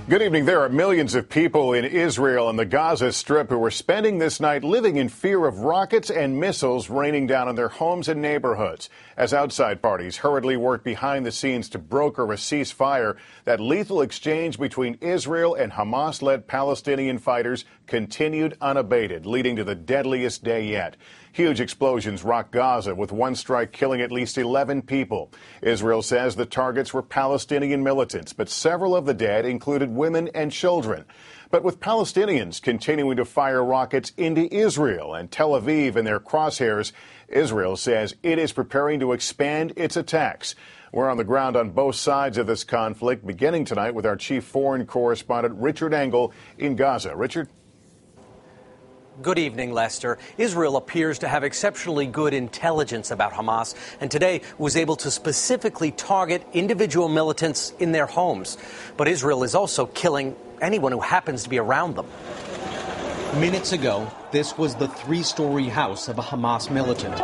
Good evening. There are millions of people in Israel and the Gaza Strip who are spending this night living in fear of rockets and missiles raining down on their homes and neighborhoods as outside parties hurriedly work behind the scenes to broker a ceasefire. That lethal exchange between Israel and Hamas-led Palestinian fighters continued unabated, leading to the deadliest day yet. Huge explosions rocked Gaza, with one strike killing at least 11 people. Israel says the targets were Palestinian militants, but several of the dead included women and children. But with Palestinians continuing to fire rockets into Israel and Tel Aviv in their crosshairs, Israel says it is preparing to expand its attacks. We're on the ground on both sides of this conflict, beginning tonight with our chief foreign correspondent, Richard Engel, in Gaza. Richard? Good evening, Lester. Israel appears to have exceptionally good intelligence about Hamas, and today was able to specifically target individual militants in their homes. But Israel is also killing anyone who happens to be around them. Minutes ago, this was the three-story house of a Hamas militant.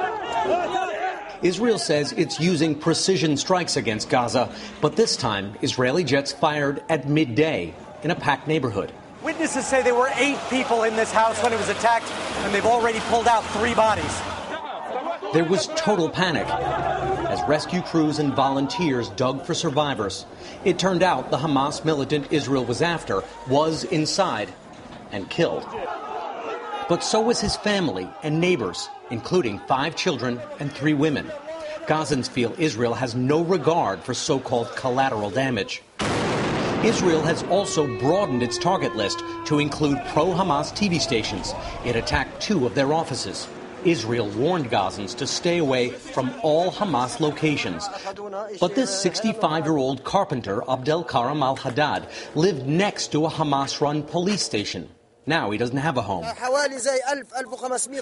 Israel says it's using precision strikes against Gaza, but this time, Israeli jets fired at midday in a packed neighborhood. Witnesses say there were 8 people in this house when it was attacked, and they've already pulled out 3 bodies. There was total panic as rescue crews and volunteers dug for survivors. It turned out the Hamas militant Israel was after was inside and killed. But so was his family and neighbors, including 5 children and 3 women. Gazans feel Israel has no regard for so-called collateral damage. Israel has also broadened its target list to include pro-Hamas TV stations. It attacked 2 of their offices. Israel warned Gazans to stay away from all Hamas locations. But this 65-year-old carpenter, Abdel Karam al-Haddad, lived next to a Hamas-run police station. Now he doesn't have a home.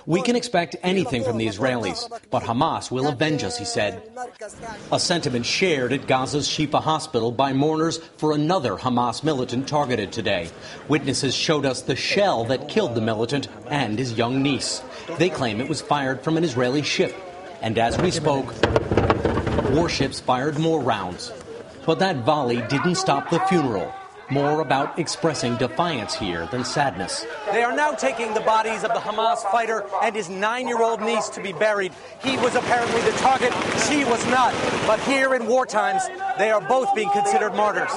We can expect anything from the Israelis, but Hamas will avenge us, he said. A sentiment shared at Gaza's Shifa hospital by mourners for another Hamas militant targeted today. Witnesses showed us the shell that killed the militant and his young niece. They claim it was fired from an Israeli ship. And as we spoke, warships fired more rounds. But that volley didn't stop the funeral. More about expressing defiance here than sadness. They are now taking the bodies of the Hamas fighter and his 9-year-old niece to be buried. He was apparently the target. She was not. But here in war times, they are both being considered martyrs.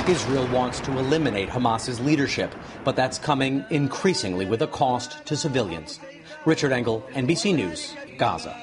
Israel wants to eliminate Hamas's leadership, but that's coming increasingly with a cost to civilians. Richard Engel, NBC News, Gaza.